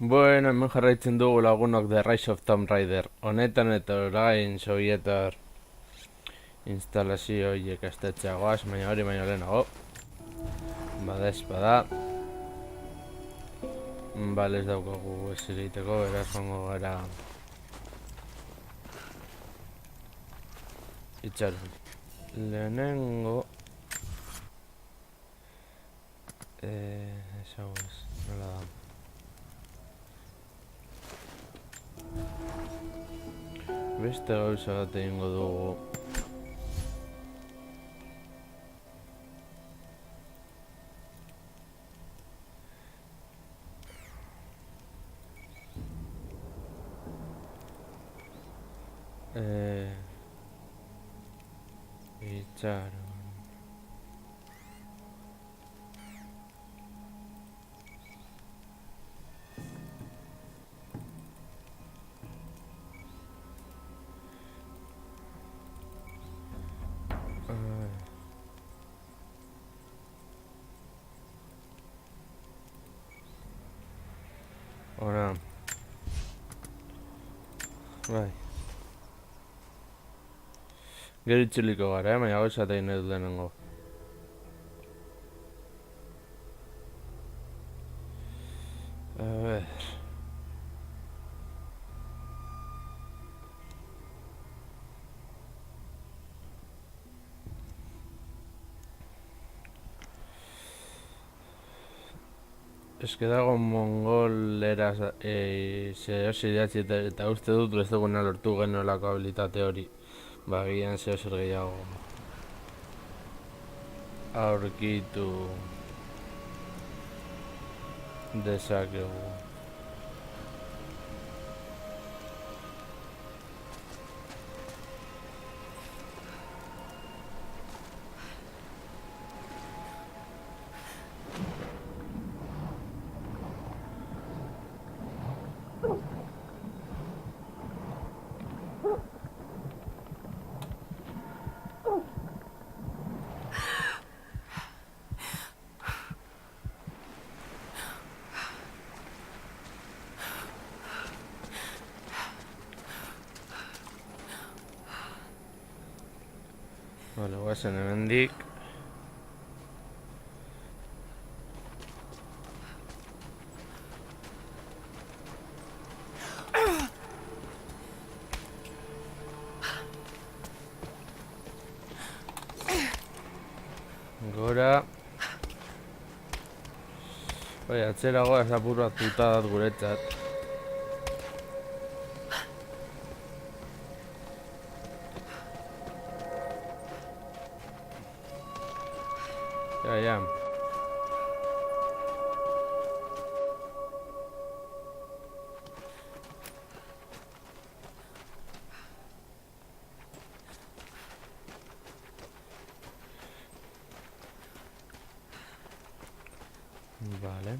Bueno, hemen jarraitzen dugu lagunok The Rise of Tomb Raider. Honetan eta orain sovietar instalazio horiek astetxeagoaz, baina hori baino lehenago. Bada espada. Bale, ez daukagu ez egiteko, beraz joango gara itxaron. Lehenengo... esago ez, nola da. Beste gauza bat egingo dugu. Itxaron. Ona. Bai. Gero itzuliko gara, baina gauza eta egin dut lehenengo. A ver... Ez que dago mongoleraz zehoz idatzi eta uste dut ez duguna lortu genuelako habilitate hori. Ba, gian zehoz zer gehiago aurkitu dezakegu. Vale, guazen hemendik. Gora. Bai, atzeragoa ez apuratuta dat guretzat. Ja. Vale.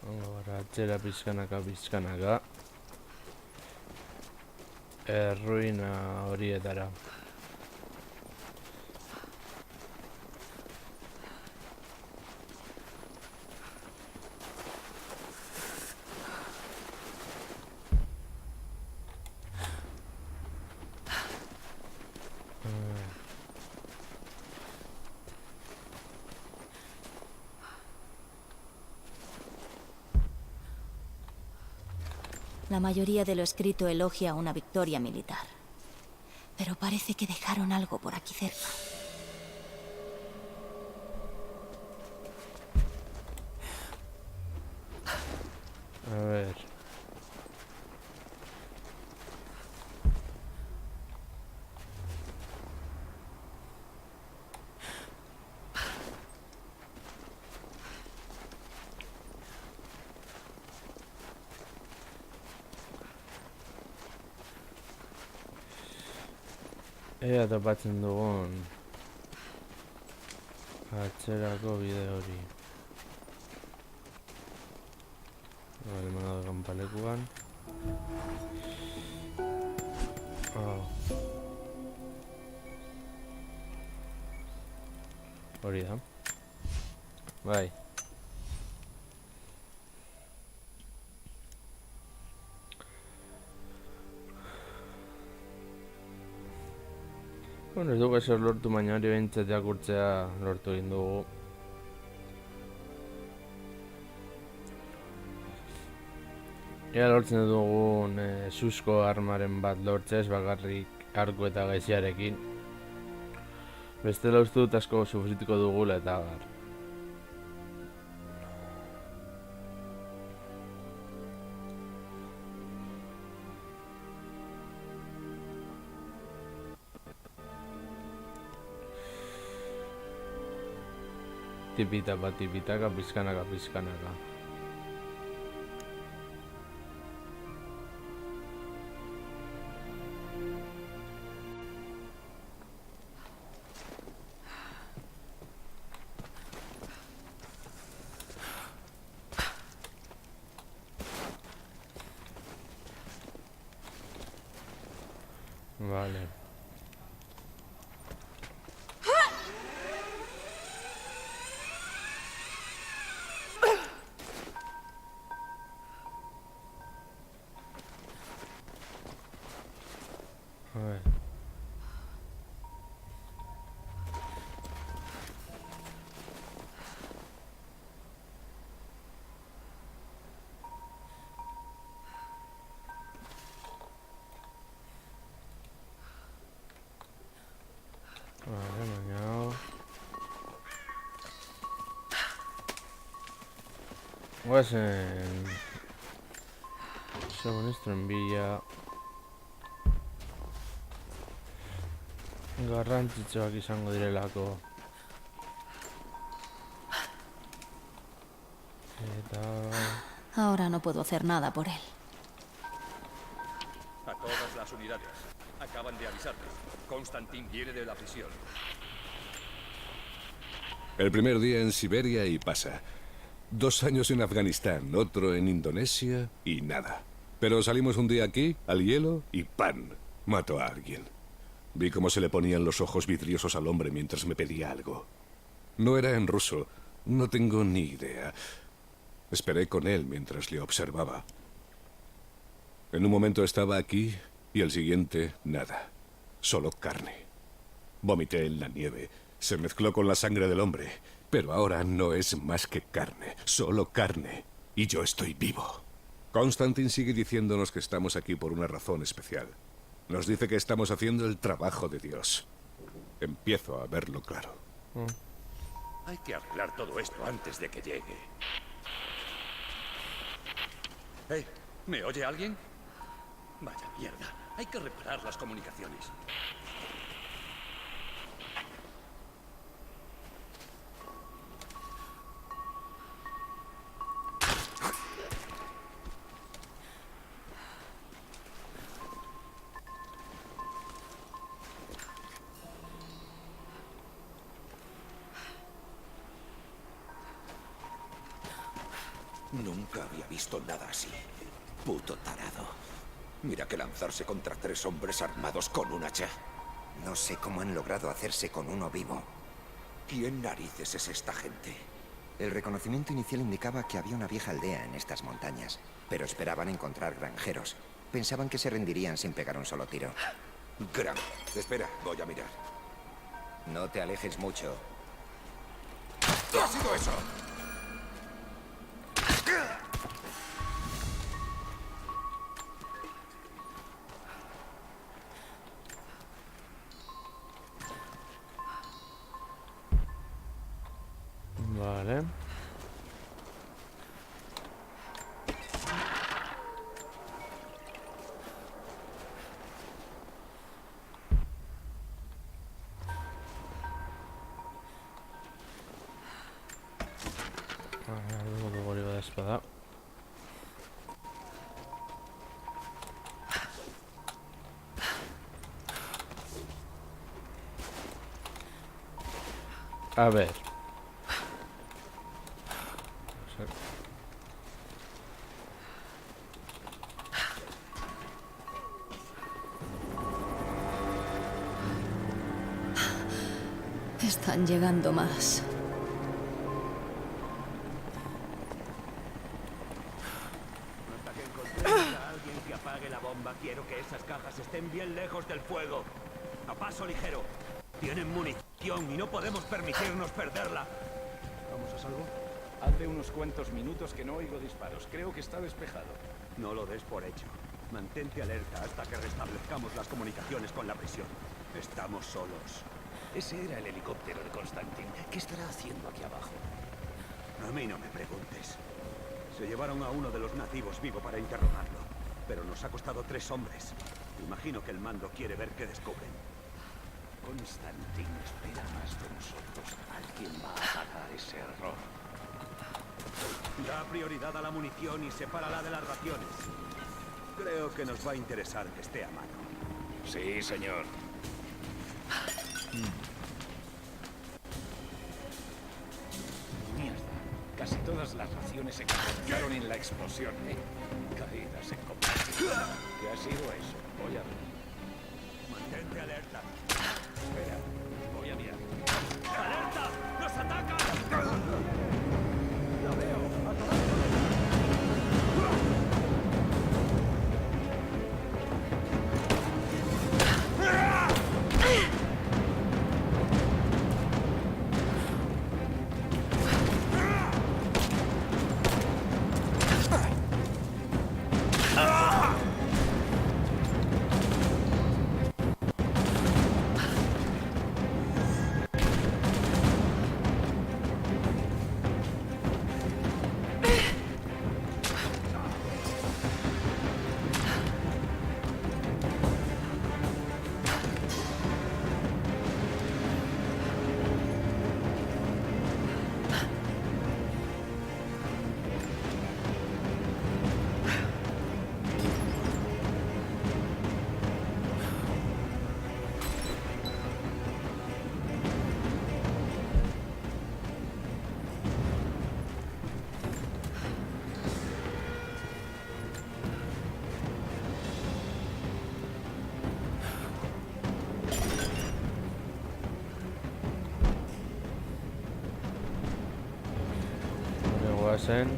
Ahora atzera pizkanaka. Erruina horietara. La mayoría de lo escrito elogia una victoria militar. Pero parece que dejaron algo por aquí cerca. A ver... Ea topatzen dugun atzerako bide hori. Vale, manado kanpalekuan. Hori da. Bai. Bueno, ez dugu ezer lortu, baina hori behintzat irakurtzea lortu egin dugu. Ea lortzen dugun susko armaren bat lortzea, ez bakarrik arku eta gaiziarekin. Bestela uste dut asko sufrituko dugula eta abar. Tipitapa, tipitaka, pizkanaka, pizkanaka. Vale. A ver. Vale, mañana. Guazen. Suministro envía. Garrantzitsuak izango direlako. Ahora no puedo hacer nada por él. A todas las unidades. Acaban de avisarnos. Konstantin viene de la prisión. El primer día en Siberia y pasa. 2 años en Afganistán, otro en Indonesia y nada. Pero salimos un día aquí, al hielo, y ¡pan! Mató a alguien. Vi cómo se le ponían los ojos vidriosos al hombre mientras me pedía algo. No era en ruso, no tengo ni idea. Esperé con él mientras le observaba. En un momento estaba aquí y el siguiente, nada. Solo carne. Vomité en la nieve. Se mezcló con la sangre del hombre. Pero ahora no es más que carne. Solo carne. Y yo estoy vivo. Konstantin sigue diciéndonos que estamos aquí por una razón especial. Nos dice que estamos haciendo el trabajo de Dios. Empiezo a verlo claro. Hay que arreglar todo esto antes de que llegue. ¿Me oye alguien? Vaya mierda. Hay que reparar las comunicaciones. Nunca había visto nada así. Puto tarado. Mira que lanzarse contra 3 hombres armados con un hacha. No sé cómo han logrado hacerse con uno vivo. ¿Quién narices es esta gente? El reconocimiento inicial indicaba que había una vieja aldea en estas montañas, pero esperaban encontrar granjeros. Pensaban que se rendirían sin pegar un solo tiro. Gran. Espera, voy a mirar. No te alejes mucho. ¿Qué ha sido eso? Vale. Luego vuelvo de espada. A ver. Están llegando más. Hasta que encontremos a alguien que apague la bomba, quiero que esas cajas estén bien lejos del fuego. A paso ligero. Tienen munición y no podemos permitirnos perderla. ¿Vamos a salvo? Hace unos cuantos minutos que no oigo disparos. Creo que está despejado. No lo des por hecho. Mantente alerta hasta que restablezcamos las comunicaciones con la prisión. Estamos solos. Ese era el helicóptero de Constantin. ¿Qué estará haciendo aquí abajo? A mí no me preguntes. Se llevaron a uno de los nativos vivo para interrogarlo. Pero nos ha costado 3 hombres. Imagino que el mando quiere ver qué descubren. Constantin espera más de nosotros. Alguien va a pagar ese error. Da prioridad a la munición y sepárala de las raciones. Creo que nos va a interesar que esté a mano. Sí, señor. Mierda. Casi todas las raciones se encontraron en la explosión. Caídas en combate. ¿Qué ha sido eso? Voy a ver. Mantente alerta. Espera. Voy a mirar. ¡Alerta! ¡Nos atacan! ¡Lo veo! Guasen.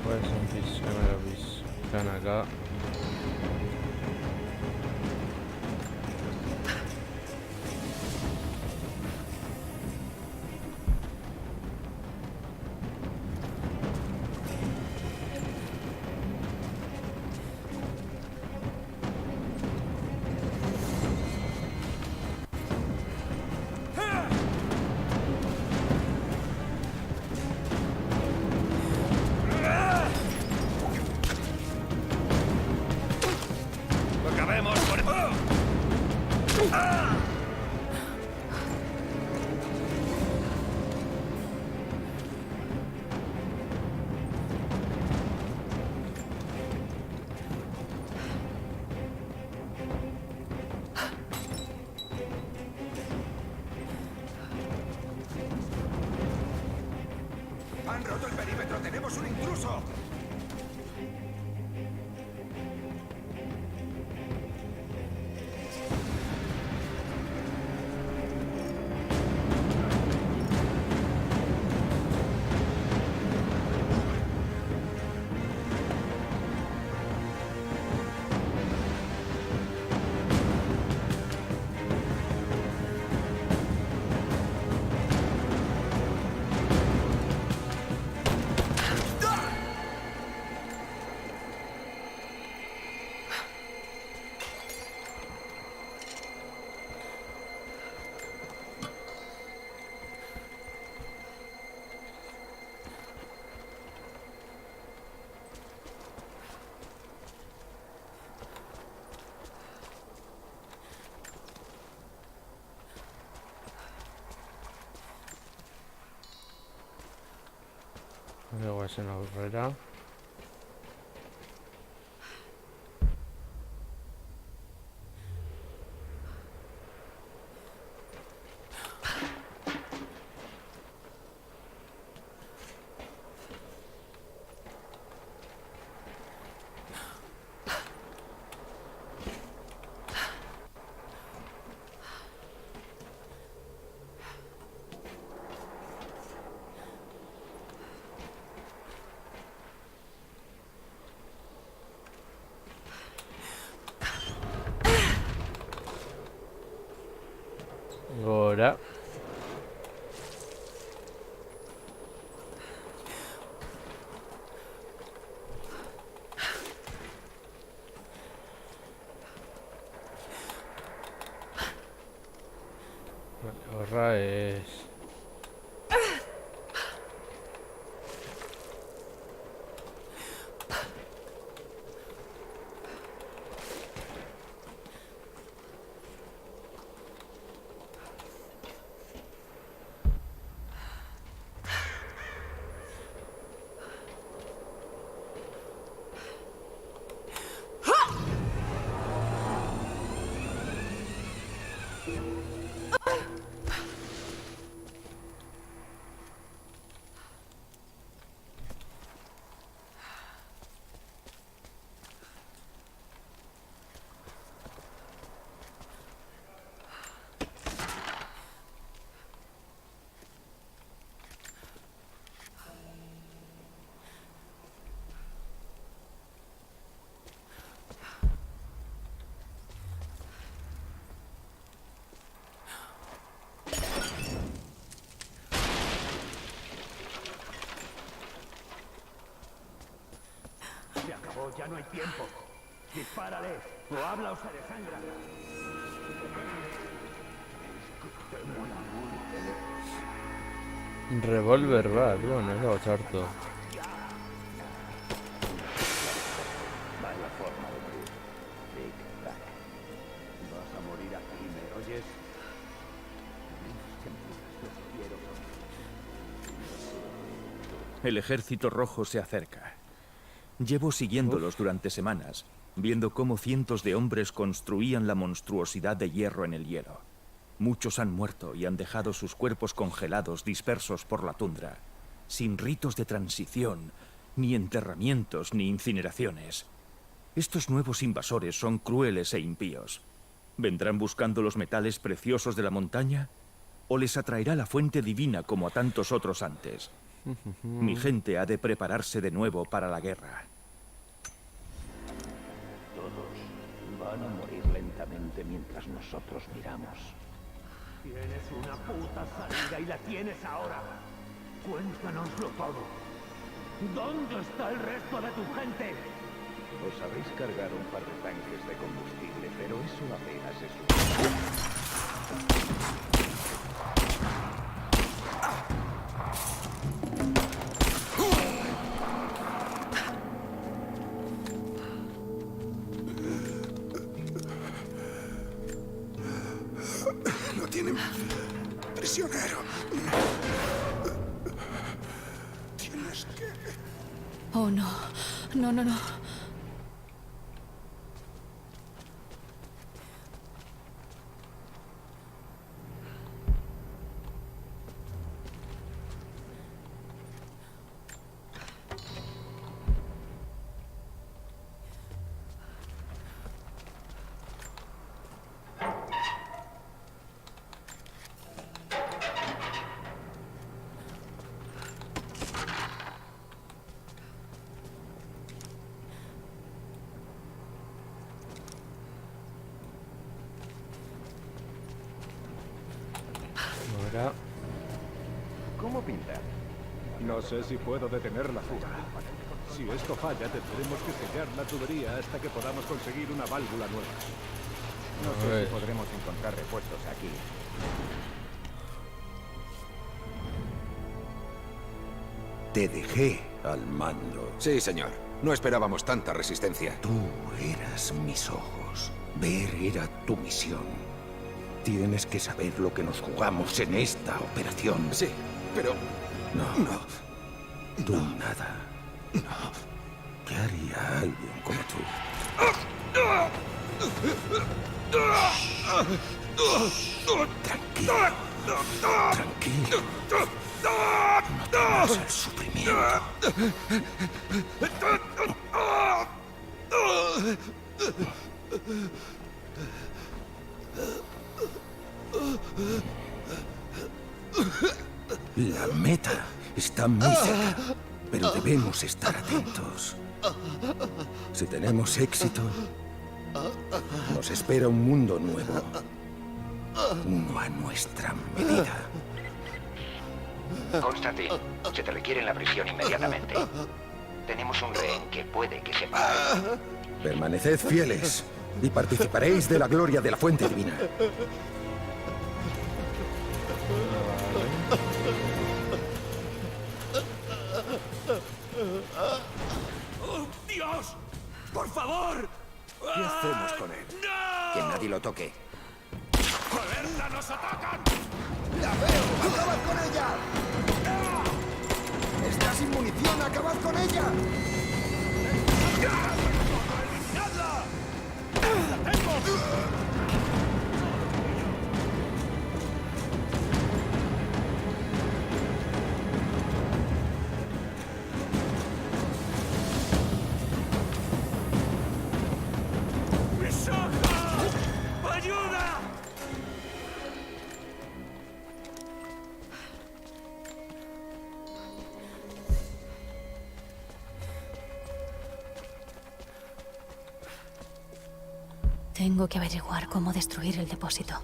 Guasen pizkan acá. ¡Han roto el perímetro! ¡Tenemos un intruso! Guasen aurrera. Gora. Horra es... Se acabó, ya no hay tiempo. Dispárale, o habla o se desangra. Revólver bat, bueno, ez dago txarto. Vaya forma de morir. Tic-tac. Vas a morir aquí, ¿me oyes? Los quiero. El ejército rojo se acerca. Llevo siguiéndolos durante semanas, viendo cómo cientos de hombres construían la monstruosidad de hierro en el hielo. Muchos han muerto y han dejado sus cuerpos congelados dispersos por la tundra, sin ritos de transición, ni enterramientos, ni incineraciones. Estos nuevos invasores son crueles e impíos. ¿Vendrán buscando los metales preciosos de la montaña? ¿O les atraerá la fuente divina como a tantos otros antes? Mi gente ha de prepararse de nuevo para la guerra. Todos van a morir lentamente mientras nosotros miramos. Tienes una puta salida y la tienes ahora. Cuéntanoslo todo. ¿Dónde está el resto de tu gente? Os habéis cargado un par de tanques de combustible, pero eso apenas es suficiente. Lo tienen prisionero. Tienes que... Oh, no. No, no, no. Ahora... ¿Cómo pinta? No sé si puedo detener la fuga. Si esto falla, tendremos que sellar la tubería hasta que podamos conseguir una válvula nueva. No A sé ver. si podremos encontrar repuestos aquí. Te dejé al mando. Sí, señor. No esperábamos tanta resistencia. Tú eras mis ojos. Ver era tu misión. Tienes que saber lo que nos jugamos en esta operación. Sí, pero... No. Tú nada. No. ¿Qué haría alguien como tú? Tranquilo. Tranquilo. No temas el sufrimiento. La meta está muy cerca, pero debemos estar atentos. Si tenemos éxito, nos espera un mundo nuevo. Uno a nuestra medida. Constantin, se te requiere en la prisión inmediatamente. Tenemos un rehén que puede que sepa. Permaneced fieles y participaréis de la gloria de la fuente divina. ¡Oh, Dios! ¡Por favor! ¿Qué hacemos con él? Que nadie lo toque. ¡Joderla, nos atacan! ¡La veo! ¡Acabad con ella! ¡Está sin munición! ¡Acabad con ella! ¡Eliminadla! ¡La tengo! ¡Mis ojos! ¡Ayuda! Tengo que averiguar cómo destruir el depósito.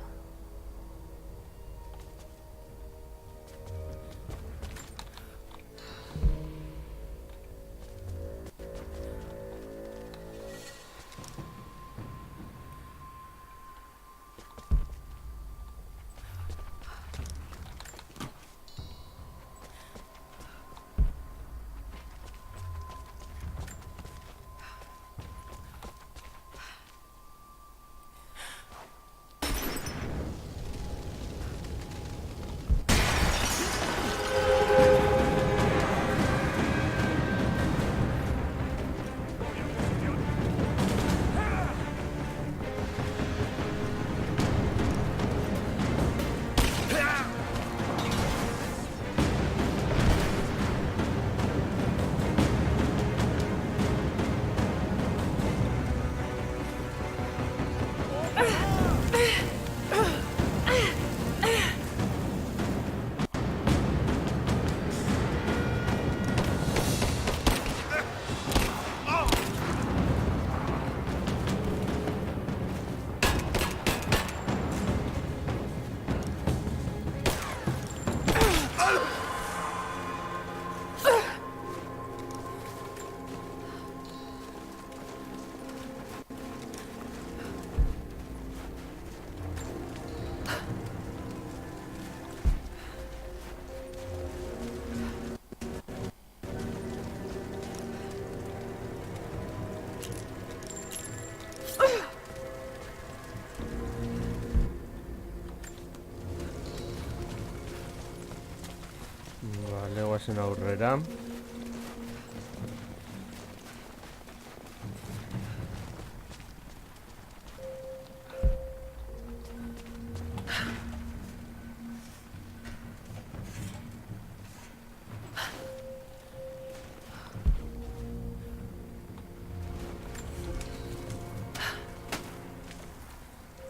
Vale, guazen aurrera.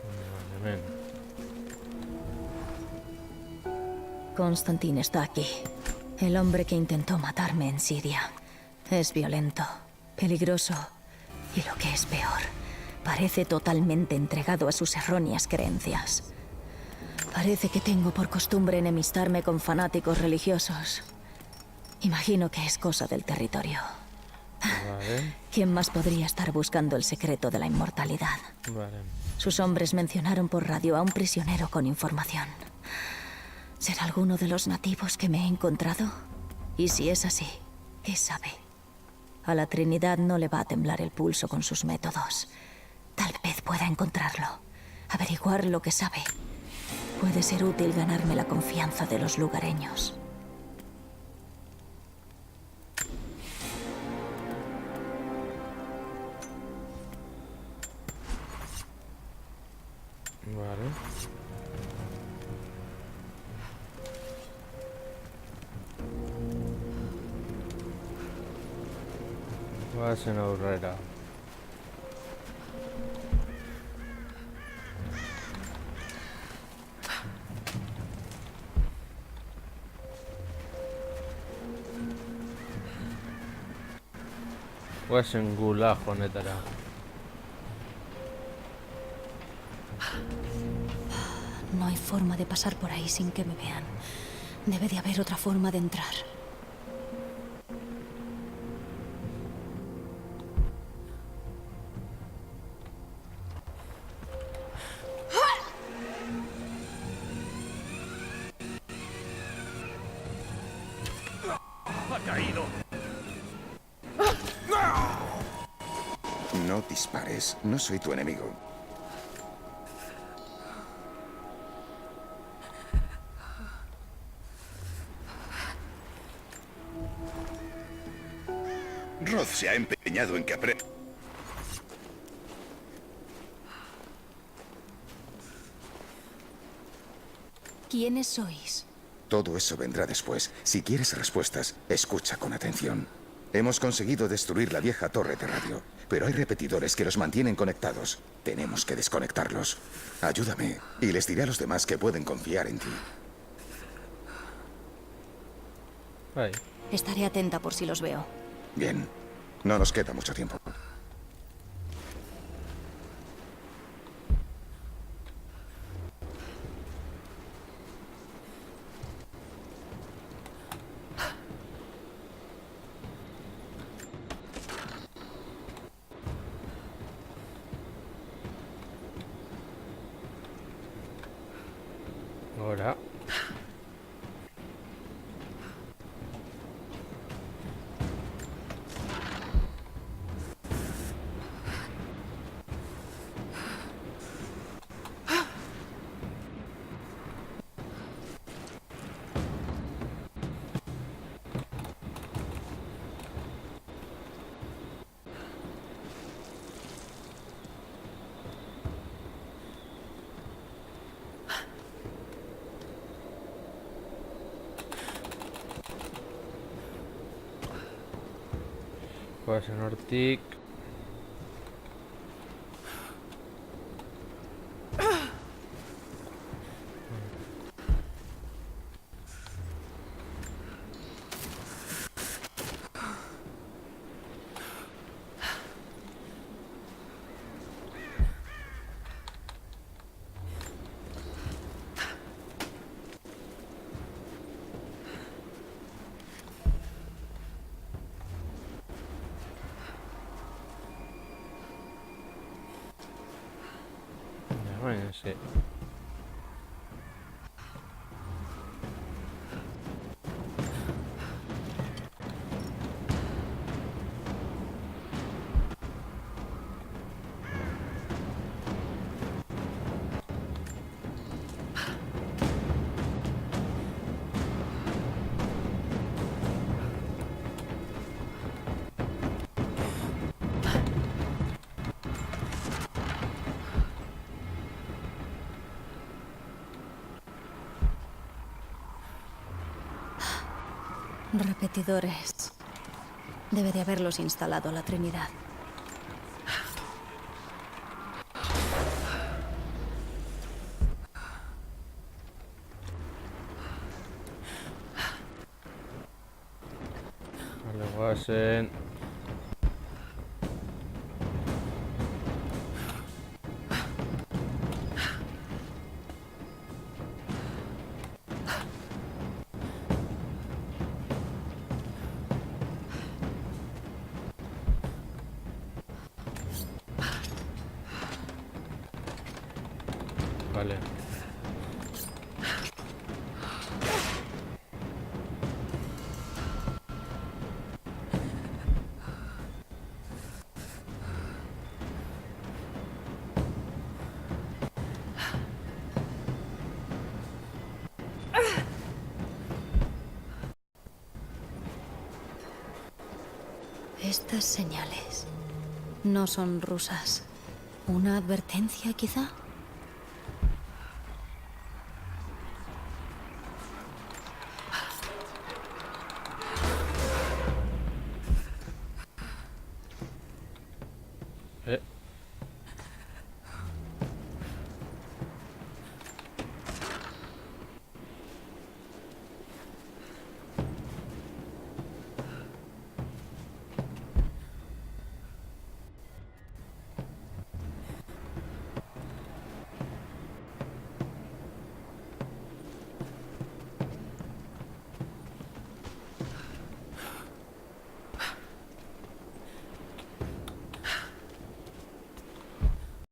Vale, ven. Constantin está aquí. El hombre que intentó matarme en Siria. Es violento, peligroso y lo que es peor, parece totalmente entregado a sus erróneas creencias. Parece que tengo por costumbre enemistarme con fanáticos religiosos. Imagino que es cosa del territorio. Vale, ¿Quién más podría estar buscando el secreto de la inmortalidad? vale. Sus hombres mencionaron por radio a un prisionero con información. ¿Será alguno de los nativos que me he encontrado? Y si es así, ¿qué sabe? A la Trinidad no le va a temblar el pulso con sus métodos. Tal vez pueda encontrarlo, averiguar lo que sabe. Puede ser útil ganarme la confianza de los lugareños. Vale. Guazen aurrera. Guazen gulag honetara. forma de pasar por ahí sin que me vean. Debe de haber otra forma de entrar. ¡Ha caído! No dispares. No soy tu enemigo. Roth se ha empeñado en que aprenda. ¿Quiénes sois? Todo eso vendrá después. Si quieres respuestas, escucha con atención. Hemos conseguido destruir la vieja torre de radio, pero hay repetidores que los mantienen conectados. Tenemos que desconectarlos. Ayúdame, y les diré a los demás que pueden confiar en ti. Ahí. Estaré atenta por si los veo. Bien. No nos queda mucho tiempo. Ahora. Goazen hortik. Bueno, sí. Repetidores. Debe de haberlos instalado la Trinidad. Vale, Goazen. Vale. Estas señales no son rusas. ¿Una advertencia, quizá?